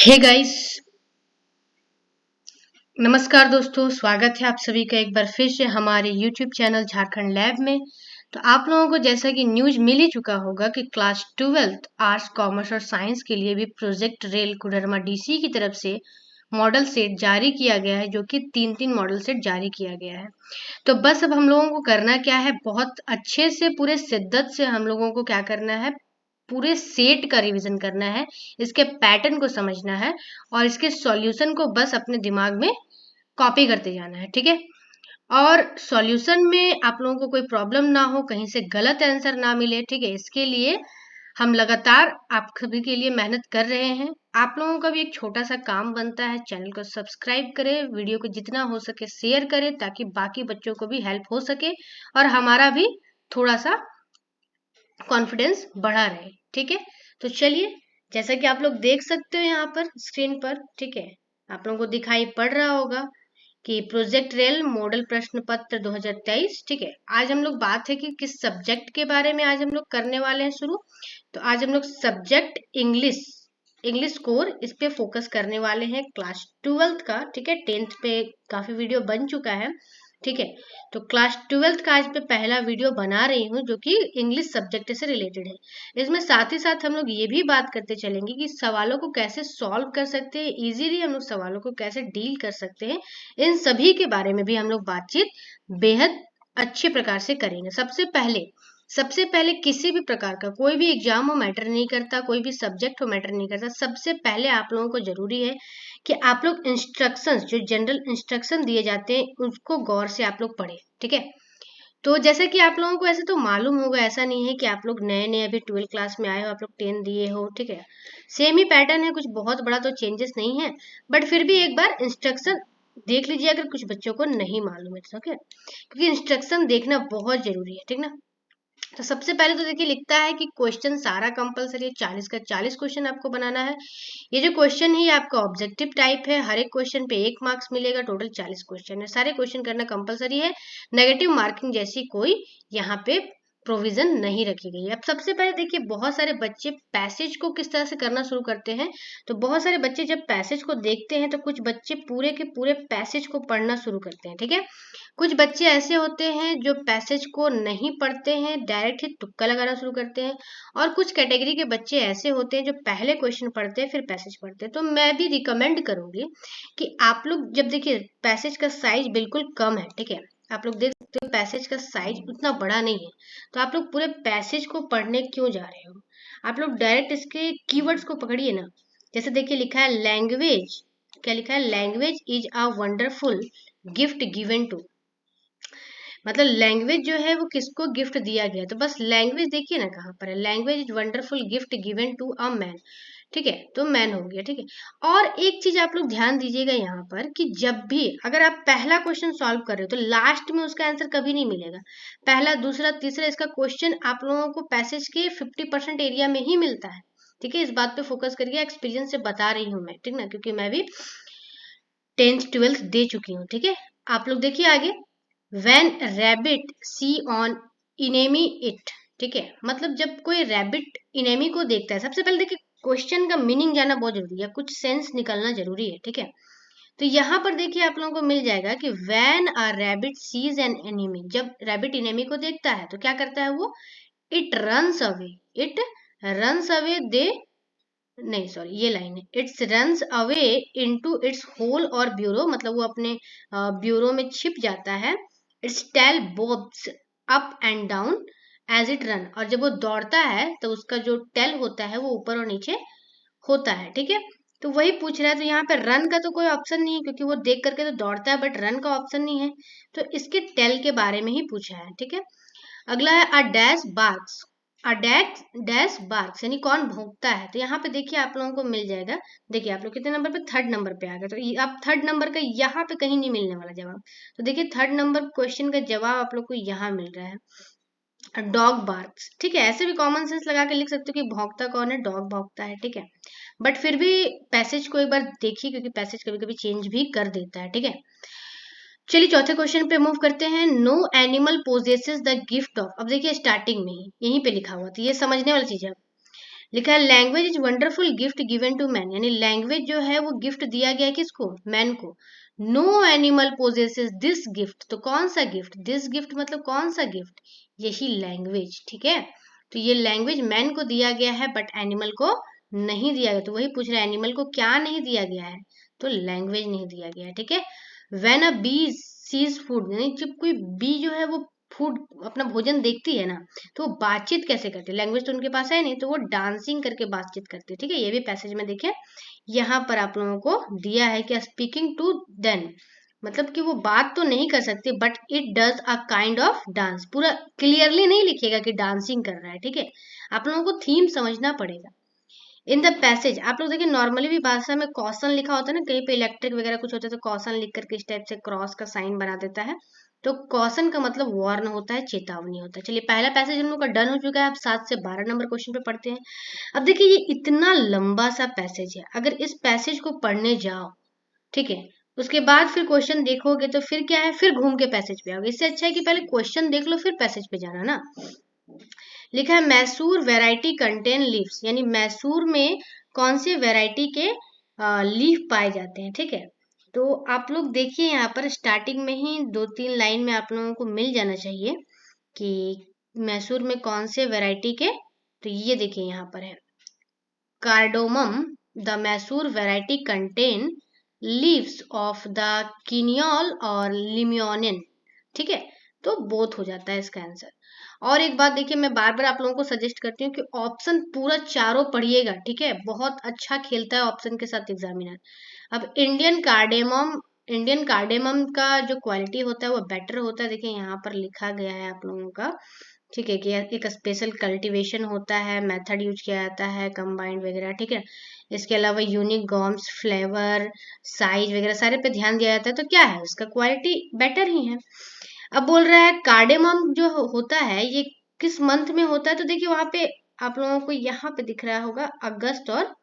Hey guys, नमस्कार दोस्तों। स्वागत है आप सभी का एक बार फिर से हमारे YouTube चैनल झारखंड लैब में। तो आप लोगों को जैसा कि न्यूज मिल ही चुका होगा कि क्लास 12th आर्ट्स, कॉमर्स और साइंस के लिए भी प्रोजेक्ट रेल कोडरमा डीसी की तरफ से मॉडल सेट जारी किया गया है, जो कि तीन मॉडल सेट जारी किया गया है। तो बस अब हम लोगों को करना क्या है, बहुत अच्छे से पूरे शिद्दत से हम लोगों को क्या करना है, पूरे सेट का रिवीजन करना है, इसके पैटर्न को समझना है और इसके सॉल्यूशन को बस अपने दिमाग में कॉपी करते जाना है। ठीक है। और सॉल्यूशन में आप लोगों को कोई प्रॉब्लम ना हो, कहीं से गलत आंसर ना मिले। ठीक है। इसके लिए हम लगातार आप सभी के लिए मेहनत कर रहे हैं। आप लोगों का भी एक छोटा सा काम बनता है, चैनल को सब्सक्राइब करें, वीडियो को जितना हो सके शेयर करें, ताकि बाकी बच्चों को भी हेल्प हो सके और हमारा भी थोड़ा सा कॉन्फिडेंस बढ़ा रहे। ठीक है। तो चलिए, जैसा कि आप लोग देख सकते हो यहाँ पर स्क्रीन पर, ठीक है, आप लोगों को दिखाई पड़ रहा होगा कि प्रोजेक्ट रेल मॉडल प्रश्न पत्र 2023। ठीक है। आज हम लोग बात है कि किस सब्जेक्ट के बारे में आज हम लोग करने वाले हैं शुरू। तो आज हम लोग सब्जेक्ट इंग्लिश, इंग्लिश कोर, इस पे फोकस करने वाले हैं, क्लास 12th का। ठीक है। 10th पे काफी वीडियो बन चुका है। ठीक है। तो क्लास 12th का आज पे पहला वीडियो बना रही हूँ, जो कि इंग्लिश सब्जेक्ट से रिलेटेड है। इसमें साथ ही साथ हम लोग ये भी बात करते चलेंगे कि सवालों को कैसे सॉल्व कर सकते हैं, इजीली हम लोग सवालों को कैसे डील कर सकते हैं। इन सभी के बारे में भी हम लोग बातचीत बेहद अच्छे प्रकार से करेंगे। सबसे पहले किसी भी प्रकार का कोई भी एग्जाम हो मैटर नहीं करता, कोई भी सब्जेक्ट हो मैटर नहीं करता, सबसे पहले आप लोगों को जरूरी है कि आप लोग इंस्ट्रक्शंस, जो जनरल इंस्ट्रक्शन दिए जाते हैं, उसको गौर से आप लोग पढ़े। ठीक है। तो जैसे कि आप लोगों को ऐसे तो मालूम होगा, ऐसा नहीं है कि आप लोग नए नए अभी 12 क्लास में आए हो, आप लोग 10 दिए हो। ठीक है। सेम ही पैटर्न है, कुछ बहुत बड़ा तो चेंजेस नहीं है, बट फिर भी एक बार इंस्ट्रक्शन देख लीजिए अगर कुछ बच्चों को नहीं मालूम है तो। ओके, क्योंकि इंस्ट्रक्शन देखना बहुत जरूरी है। ठीक ना। तो सबसे पहले तो देखिए, लिखता है कि क्वेश्चन सारा कंपलसरी है, 40 का 40 क्वेश्चन आपको बनाना है। ये जो क्वेश्चन है ये आपका ऑब्जेक्टिव टाइप है, हर एक क्वेश्चन पे 1 मार्क्स मिलेगा, टोटल 40 क्वेश्चन है, सारे क्वेश्चन करना कंपलसरी है। नेगेटिव मार्किंग जैसी कोई यहाँ पे प्रोविजन नहीं रखी गई है। अब सबसे पहले देखिए, बहुत सारे बच्चे पैसेज को किस तरह से करना शुरू करते हैं। तो बहुत सारे बच्चे जब पैसेज को देखते हैं तो कुछ बच्चे पूरे के पूरे पैसेज को पढ़ना शुरू करते हैं। ठीक है। कुछ बच्चे ऐसे होते हैं जो पैसेज को नहीं पढ़ते हैं, डायरेक्ट ही तुक्का लगाना शुरू करते हैं। और कुछ कैटेगरी के बच्चे ऐसे होते हैं जो पहले क्वेश्चन पढ़ते हैं फिर पैसेज पढ़ते हैं। तो मैं भी रिकमेंड करूंगी कि आप लोग जब देखिए, पैसेज का साइज बिल्कुल कम है। ठीक है। आप लोग देख सकते हो पैसेज का साइज उतना बड़ा नहीं है, तो आप लोग पूरे पैसेज को पढ़ने क्यों जा रहे हो। आप लोग डायरेक्ट इसके कीवर्ड्स को पकड़िए ना। जैसे देखिए, लिखा है लैंग्वेज, क्या लिखा है, language is a wonderful gift given to, मतलब लैंग्वेज जो है वो किसको गिफ्ट दिया गया। तो बस लैंग्वेज देखिए ना कहाँ पर है, language is wonderful gift given to a man. ठीक है। तो मैन हो गया। ठीक है। और एक चीज आप लोग ध्यान दीजिएगा यहाँ पर कि जब भी अगर आप पहला क्वेश्चन सॉल्व कर रहे हो तो लास्ट में उसका आंसर कभी नहीं मिलेगा। पहला, दूसरा, तीसरा, इसका क्वेश्चन आप लोगों को पैसेज के 50% एरिया में ही मिलता है। ठीक है। इस बात पे फोकस करिए, एक्सपीरियंस से बता रही हूँ मैं। ठीक ना, क्योंकि मैं भी 10th 12th दे चुकी हूँ। ठीक है। आप लोग देखिए आगे, When rabbit see on enemy it, ठीक है, मतलब जब कोई रैबिट इनेमी को देखता है, सबसे पहले देखिए क्वेश्चन का मीनिंग जानना बहुत जरूरी है, कुछ सेंस निकलना जरूरी है। ठीक है। तो यहाँ पर देखिए आप लोगों को मिल जाएगा कि when a rabbit sees an enemy, जब रैबिट इनेमी को देखता है तो क्या करता है वो, it runs away, it runs away, दे नहीं सॉरी ये लाइन है, its runs away into its hole or burrow, मतलब वो अपने ब्यूरो में छिप जाता है। Its tail bobs up and down as it run, और जब वो दौड़ता है तो उसका जो टेल होता है वो ऊपर और नीचे होता है। ठीक है। तो वही पूछ रहा है, तो यहाँ पे रन का तो कोई ऑप्शन नहीं है क्योंकि वो देख करके तो दौड़ता है, बट रन का ऑप्शन नहीं है, तो इसके टेल के बारे में ही पूछा है। ठीक है। अगला है a dash barks, a dash barks यानी कौन भौंकता है। तो यहाँ पे देखिए आप लोगों को मिल जाएगा, देखिए आप लोग कितने नंबर पे, 3rd नंबर पे आ गए। तो आप 3rd नंबर का यहाँ पे कहीं नहीं मिलने वाला जवाब। तो देखिए 3rd नंबर क्वेश्चन का जवाब आप लोग को यहाँ मिल रहा है, डॉग बार्क्स। ठीक है। ऐसे भी कॉमन सेंस लगा के लिख सकते हो कि भौंकता कौन है, डॉग भौंकता है। ठीक है। बट फिर भी पैसेज को एक बार देखिए, क्योंकि पैसेज कभी कभी चेंज भी कर देता है। ठीक है। चलिए चौथे क्वेश्चन पे मूव करते हैं। No animal possesses the gift of, अब देखिए स्टार्टिंग में ही यहीं पे लिखा हुआ था, ये समझने वाली चीज है। लिखा है language is wonderful gift given to man, यानी लैंग्वेज जो है वो गिफ्ट दिया गया है किसको, मैन को। No animal possesses this gift, तो कौन सा गिफ्ट, दिस गिफ्ट मतलब कौन सा गिफ्ट, यही लैंग्वेज, ठीक है। तो ये लैंग्वेज मैन को दिया गया है बट एनिमल को नहीं दिया गया, तो वही पूछ रहा है एनिमल को क्या नहीं दिया गया है, तो लैंग्वेज नहीं दिया गया है, ठीक है। When a bee sees food, यानी जब कोई बी जो है वो फूड अपना भोजन देखती है ना, तो वो बातचीत कैसे करती है, लैंग्वेज तो उनके पास है नहीं, तो वो डांसिंग करके बातचीत करती है, ठीक है। ये भी पैसेज में देखिए यहाँ पर आप लोगों को दिया है कि स्पीकिंग टू देन, मतलब कि वो बात तो नहीं कर सकती but it does a kind of dance, पूरा क्लियरली नहीं लिखेगा कि डांसिंग कर रहा है, ठीक है। आप लोगों को थीम समझना पड़ेगा। इन द पैसेज आप लोग देखिए नॉर्मली भी भाषा में कॉशन लिखा होता है ना, कहीं पे इलेक्ट्रिक वगैरह कुछ होता है तो कॉशन लिख करके इस टाइप से क्रॉस का साइन बना देता है, तो कॉशन का मतलब वार्न होता है, चेतावनी होता है। चलिए पहला पैसेज हम लोग का डन हो चुका है, अब 7 से 12 नंबर क्वेश्चन पे पढ़ते हैं। अब देखिए ये इतना लंबा सा पैसेज है, अगर इस पैसेज को पढ़ने जाओ, ठीक है, उसके बाद फिर क्वेश्चन देखोगे तो फिर क्या है, फिर घूम के पैसेज पे आओगे। इससे अच्छा है कि पहले क्वेश्चन देख लो फिर पैसेज पे जाना ना। लिखा है मैसूर वेराइटी कंटेन लीव्स, यानी मैसूर में कौन से वेराइटी के लीफ पाए जाते हैं, ठीक है। तो आप लोग देखिए यहाँ पर स्टार्टिंग में ही 2-3 लाइन में आप लोगों को मिल जाना चाहिए कि मैसूर में कौन से वेराइटी के, तो ये देखिए यहाँ पर है cardamom, the Mysore variety contain leaves of the cineole और लिमियोनिन, ठीक है। तो बोथ हो जाता है इसका आंसर। और एक बात देखिए, मैं बार बार आप लोगों को सजेस्ट करती हूँ कि ऑप्शन पूरा चारों पढ़िएगा, ठीक है, बहुत अच्छा खेलता है ऑप्शन के साथ एग्जामिनर। अब इंडियन कार्डेमम का जो क्वालिटी होता है वो बेटर होता है, देखिए यहाँ पर लिखा गया है आप लोगों का, ठीक है, कि एक स्पेशल कल्टीवेशन होता है, मेथड यूज किया जाता है कंबाइंड वगैरह, ठीक है। इसके अलावा यूनिक गॉम्स, फ्लेवर, साइज वगैरह सारे पे ध्यान दिया जाता है, तो क्या है उसका क्वालिटी बेटर ही है। अब बोल रहा है कार्डेमम जो होता है ये किस मंथ में होता है, तो देखिए वहां पे आप लोगों को यहाँ पे दिख रहा होगा अगस्त और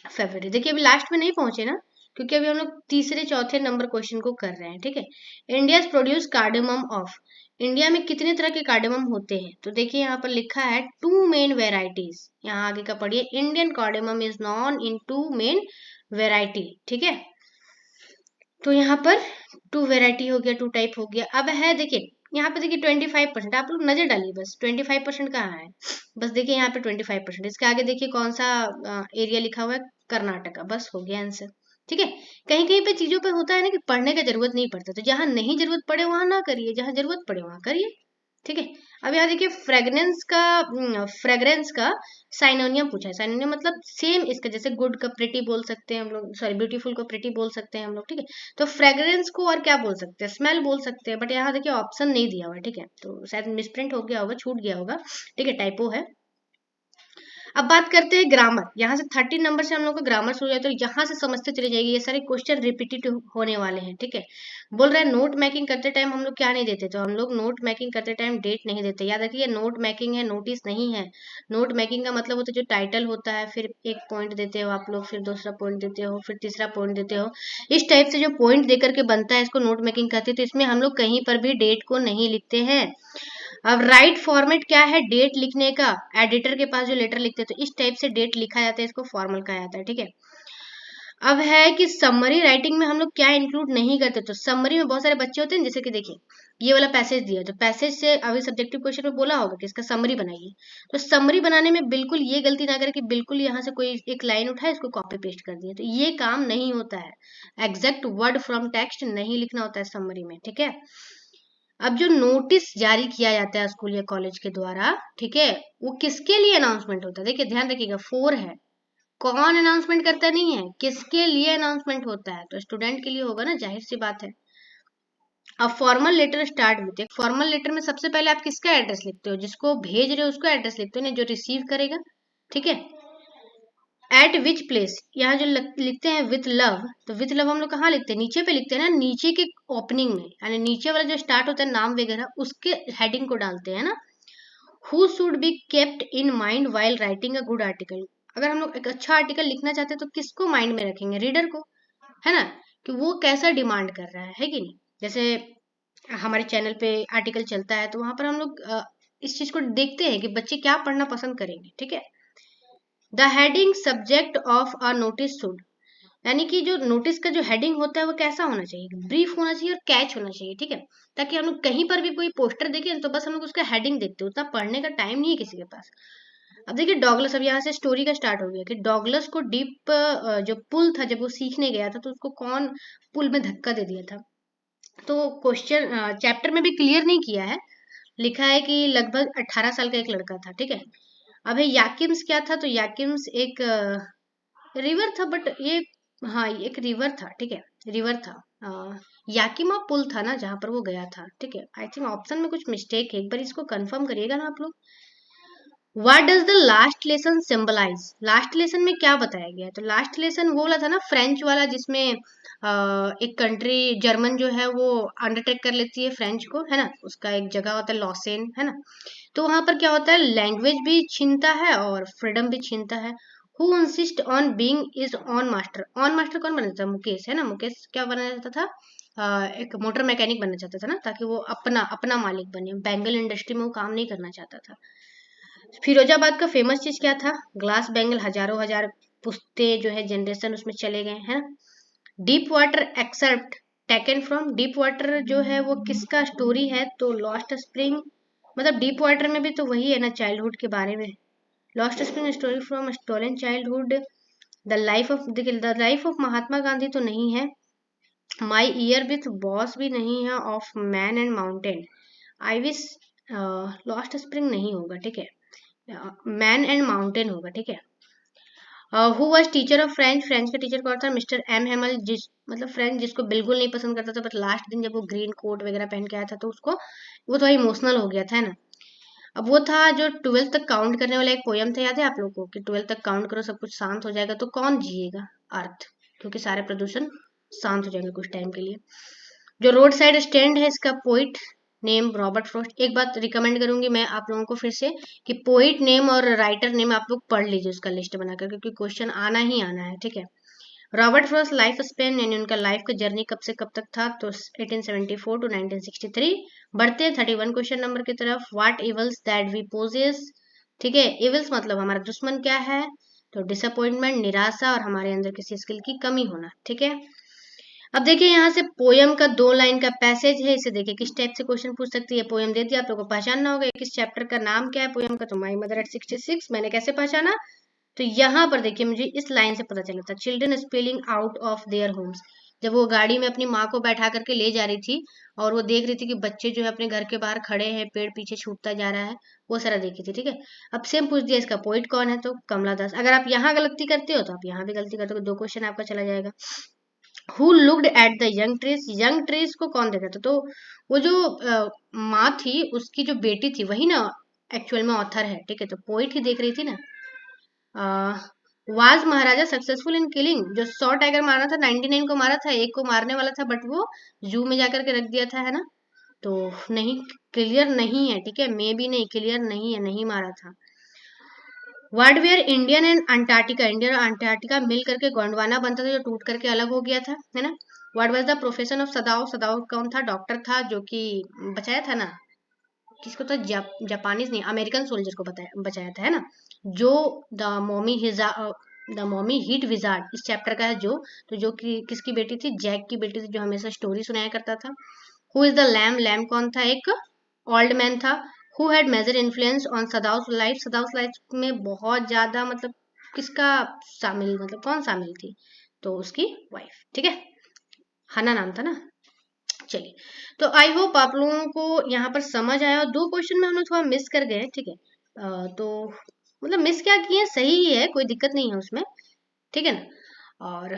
फरवरी। देखिए अभी लास्ट में नहीं पहुंचे ना, क्योंकि अभी हम लोग तीसरे चौथे नंबर क्वेश्चन को कर रहे हैं, ठीक है। India produce cardamom of, India में कितने तरह के कार्डेमम होते हैं, तो देखिए यहाँ पर लिखा है 2 मेन वेराइटीज, यहाँ आगे का पढ़िए, Indian cardamom is non in 2 main variety, ठीक है। तो यहाँ पर 2 वेराइटी हो गया, 2 टाइप हो गया। अब है देखिए यहाँ पे देखिए 25%, आप लोग नजर डालिए बस 25% कहाँ है, बस देखिए यहाँ पे 25%, इसके आगे देखिए कौन सा एरिया लिखा हुआ है, कर्नाटका, बस हो गया आंसर, ठीक है। कहीं कहीं पे चीजों पे होता है ना कि पढ़ने का जरूरत नहीं पड़ता, तो जहां नहीं जरूरत पड़े वहां ना करिए, जहां जरूरत पड़े वहां करिए, ठीक है। अब यहाँ देखिए फ्रेग्रेंस का साइनोनियम पूछा है, साइनोनियम मतलब सेम इसका, जैसे गुड का प्रिटी बोल सकते हैं हम लोग, सॉरी ब्यूटीफुल को प्रिटी बोल सकते हैं हम लोग, ठीक है। तो फ्रेग्रेंस को और क्या बोल सकते हैं, स्मेल बोल सकते हैं, बट यहाँ देखिए ऑप्शन नहीं दिया हुआ है, ठीक है, तो शायद मिसप्रिंट हो गया होगा, छूट गया होगा, ठीक है, टाइपो है। अब बात करते हैं ग्रामर, यहाँ से 13 नंबर से हम लोग का ग्रामर शुरू है, तो यहाँ से समझते चले जाएगी, ये सारे क्वेश्चन रिपीटेटिव होने वाले हैं, ठीक है। बोल रहा है नोट मेकिंग करते टाइम हम लोग क्या नहीं देते, तो हम लोग नोट मेकिंग करते टाइम डेट नहीं देते, याद रखिए नोट मेकिंग है, नोटिस नहीं है। नोट मेकिंग का मतलब होता है जो टाइटल होता है, फिर एक पॉइंट देते हो आप लोग, फिर दूसरा पॉइंट देते हो, फिर तीसरा पॉइंट देते हो, इस टाइप से जो पॉइंट दे करके बनता है इसको नोट मेकिंग कहते हैं। तो इसमें हम लोग कहीं पर भी डेट को नहीं लिखते हैं। अब राइट फॉर्मेट क्या है डेट लिखने का, एडिटर के पास जो लेटर लिखते हैं तो इस टाइप से डेट लिखा जाता है, इसको फॉर्मल कहा जाता है, ठीक है। अब है कि समरी राइटिंग में हम लोग क्या इंक्लूड नहीं करते, तो समरी में बहुत सारे बच्चे होते हैं, जैसे कि देखिए ये वाला पैसेज दिया, तो पैसेज से अभी सब्जेक्टिव क्वेश्चन में बोला होगा कि इसका समरी बनाइए, तो समरी बनाने में बिल्कुल ये गलती ना करें कि बिल्कुल यहाँ से कोई एक लाइन उठाए इसको कॉपी पेस्ट कर दिए, तो ये काम नहीं होता है, एग्जैक्ट वर्ड फ्रॉम टेक्स्ट नहीं लिखना होता है समरी में, ठीक है। अब जो नोटिस जारी किया जाता है स्कूल या कॉलेज के द्वारा, ठीक है, वो किसके लिए अनाउंसमेंट होता है, देखिए ध्यान रखिएगा 4 है, कौन अनाउंसमेंट करता नहीं है, किसके लिए अनाउंसमेंट होता है, तो स्टूडेंट के लिए होगा ना, जाहिर सी बात है। अब फॉर्मल लेटर स्टार्ट होते हैं, फॉर्मल लेटर में सबसे पहले आप किसका एड्रेस लिखते हो, जिसको भेज रहे हो उसका एड्रेस लिखते हो, नहीं जो रिसीव करेगा, ठीक है। एट विच प्लेस, यहाँ जो लिखते हैं विथ लव, तो विथ लव हम लोग कहाँ लिखते हैं, नीचे पे लिखते हैं ना, नीचे के ओपनिंग में, यानी नीचे वाला जो स्टार्ट होता है नाम वगैरह उसके हेडिंग को डालते हैं ना। Who should be kept in mind while writing a good article, अगर हम लोग एक अच्छा आर्टिकल लिखना चाहते हैं तो किसको माइंड में रखेंगे, रीडर को, है ना, कि वो कैसा डिमांड कर रहा है कि नहीं। जैसे हमारे चैनल पे आर्टिकल चलता है तो वहां पर हम लोग इस चीज को देखते हैं कि बच्चे क्या पढ़ना पसंद करेंगे, ठीक है। The heading subject of a notice should, यानी कि जो नोटिस का जो हेडिंग होता है वो कैसा होना चाहिए, ब्रीफ होना चाहिए और कैच होना चाहिए, ठीक है, ताकि हम लोग कहीं पर भी कोई पोस्टर देखें तो बस हम लोग उसका हेडिंग देखते हैं, उतना पढ़ने का टाइम नहीं है किसी के पास। अब देखिए डॉगलस, अब यहाँ से स्टोरी का स्टार्ट हो गया कि डॉगलस को डीप जो पुल था, जब वो सीखने गया था तो उसको कौन पुल में धक्का दे दिया था। तो क्वेश्चन चैप्टर में भी क्लियर नहीं किया है, लिखा है कि लगभग 18 साल का एक लड़का था, ठीक है। अब है याकिम्स क्या था, तो याकिम्स एक रिवर था, बट ये, हाँ ये एक रिवर था, ठीक है, रिवर था। याकिमा पुल था ना जहां पर वो गया था, ठीक है। आई थिंक ऑप्शन में कुछ मिस्टेक है, एक बार इसको कंफर्म करिएगा ना आप लोग। What does the last lesson symbolise, last lesson में क्या बताया गया है, तो लास्ट लेसन वो वाला था ना फ्रेंच वाला, जिसमें एक कंट्री जर्मन जो है वो अंडरटेक कर लेती है फ्रेंच को, है ना, उसका एक जगह होता है लॉसेन, है ना। तो वहां पर क्या होता है, लैंग्वेज भी छीनता है और फ्रीडम भी छीनता है। Who insist on being is on master, on master कौन बनना था, मुकेश, है ना, मुकेश क्या बनना चाहता था, एक मोटर मैकेनिक बनना चाहता था ना, ताकि वो अपना अपना मालिक बने, बैंगल इंडस्ट्री में वो काम नहीं करना चाहता था। फिरोजाबाद का फेमस चीज क्या था, ग्लास बैंगल, हजारों हजार पुश्ते जो है जनरेशन उसमें चले गए हैं। Deep water excerpt taken from, deep water जो है वो किसका स्टोरी है, तो लॉस्ट स्प्रिंग, मतलब डीप वाटर में भी तो वही है ना, चाइल्डहुड के बारे में। Lost spring story from stolen childhood. The life of Mahatma Gandhi तो नहीं है। माई ईयर विथ बॉस भी नहीं है। Of man and mountain, I wish, lost spring नहीं होगा, ठीक है, मैन एंड माउंटेन होगा, ठीक है। Who was teacher of French, French का टीचर कौन था, मिस्टर एम हेमल, जिस मतलब फ्रेंच जिसको बिल्कुल नहीं पसंद करता था, बट लास्ट दिन जब वो ग्रीन कोट वगैरह पहन के आया था तो उसको वो थोड़ा इमोशनल हो गया था, है ना। अब वो था जो 12 तक काउंट करने वाला एक पोयम था, याद है आप लोगों को, कि 12 तक काउंट करो सब कुछ शांत हो जाएगा, तो कौन जिएगा, अर्थ, क्योंकि सारे प्रदूषण शांत हो जाएंगे कुछ टाइम के लिए। जो रोड साइड स्टैंड है इसका पोइट नेम रॉबर्ट फ्रॉस्ट। एक बात रिकमेंड करूंगी मैं आप लोगों को फिर से, कि पोइट नेम और राइटर नेम आप लोग पढ़ लीजिए उसका लिस्ट बनाकर, क्योंकि क्वेश्चन आना ही आना है, ठीक है। रॉबर्ट फ्रॉस्ट लाइफ स्पेन, यानी उनका लाइफ का जर्नी कब से कब तक था, तो 1874 टू 1963। बढ़ते हैं 31 क्वेश्चन नंबर की तरफ। What evils that we possess, ठीक है, इवल्स मतलब हमारा दुश्मन क्या है, तो डिसअपॉइंटमेंट, निराशा, और हमारे अंदर किसी स्किल की कमी होना, ठीक है। अब देखिए यहाँ से पोयम का 2 लाइन का पैसेज है, इसे देखिए किस टाइप से क्वेश्चन पूछ सकती है। पोयम दे दिया, आप लोगों को पहचानना होगा किस चैप्टर का नाम क्या है पोयम का, तो माई मदर एट 66। मैंने कैसे पहचाना, तो यहाँ पर देखिए मुझे इस लाइन से पता चला था, children spelling out of their homes. जब वो गाड़ी में अपनी माँ को बैठा करके ले जा रही थी और वो देख रही थी कि बच्चे जो है अपने घर के बाहर खड़े हैं, पेड़ पीछे छूटता जा रहा है, वो सारा देखी थी, ठीक है। अब सेम पूछ दिया इसका पोइट कौन है, तो कमला दास। अगर आप यहाँ गलती करते हो तो आप यहाँ भी गलती करते हो, 2 क्वेश्चन आपका चला जाएगा। Who looked at the young trees, young trees को कौन देखा था, तो वो जो माँ थी उसकी जो बेटी थी वही ना एक्चुअल में ऑथर है, ठीक है, तो पोइट ही देख रही थी ना। Was Maharaja successful in killing, जो 100 टाइगर मारा था 99 को मारा था, एक को मारने वाला था बट वो जू में जाकर के रख दिया था, है ना। तो नहीं, क्लियर नहीं है, ठीक है, मे भी नहीं, क्लियर नहीं है, नहीं मारा था। Word where Indian and Antarctica, India और अंटार्कटिका मिल करके गोंडवाना बनता था जो टूट करके अलग हो गया था, है ना। What was the profession of सदाव, सदाव कौन था, डॉक्टर था जो कि बचाया था ना, किसको था, जापानीज नहीं, अमेरिकन सोल्जर को बताया बचाया था, है ना। जो द मॉमी हिजा द मॉमी हिट विजार्ड इस चैप्टर का है जो, तो जो कि किसकी बेटी थी, जैक की बेटी थी, जो हमेशा स्टोरी सुनाया करता था। Who is the lamb, lamb कौन था, एक ओल्ड मैन था। Who had major influence on Sadao's life, Sadao's life में बहुत ज्यादा मतलब किसका शामिल, मतलब कौन शामिल थी, तो उसकी वाइफ, ठीक है, हना नाम था ना। चलिए, तो आई होप आप लोगों को यहाँ पर समझ आया, और 2 क्वेश्चन में हम लोग थोड़ा मिस कर गए, ठीक है। तो मतलब मिस क्या किए, सही ही है, कोई दिक्कत नहीं है उसमें, ठीक है ना। और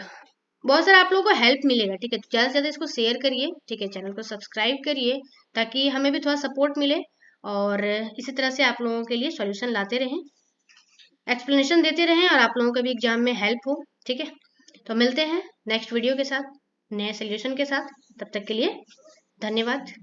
बहुत सारा आप लोगों को हेल्प मिलेगा, ठीक है, तो ज़्यादा से ज़्यादा इसको शेयर करिए, ठीक है, चैनल को सब्सक्राइब करिए, ताकि हमें भी थोड़ा सपोर्ट मिले, और इसी तरह से आप लोगों के लिए सॉल्यूशन लाते रहें, एक्सप्लेनेशन देते रहें, और आप लोगों का भी एग्जाम में हेल्प हो, ठीक है। तो मिलते हैं नेक्स्ट वीडियो के साथ, नए सोल्यूशन के साथ, तब तक के लिए धन्यवाद।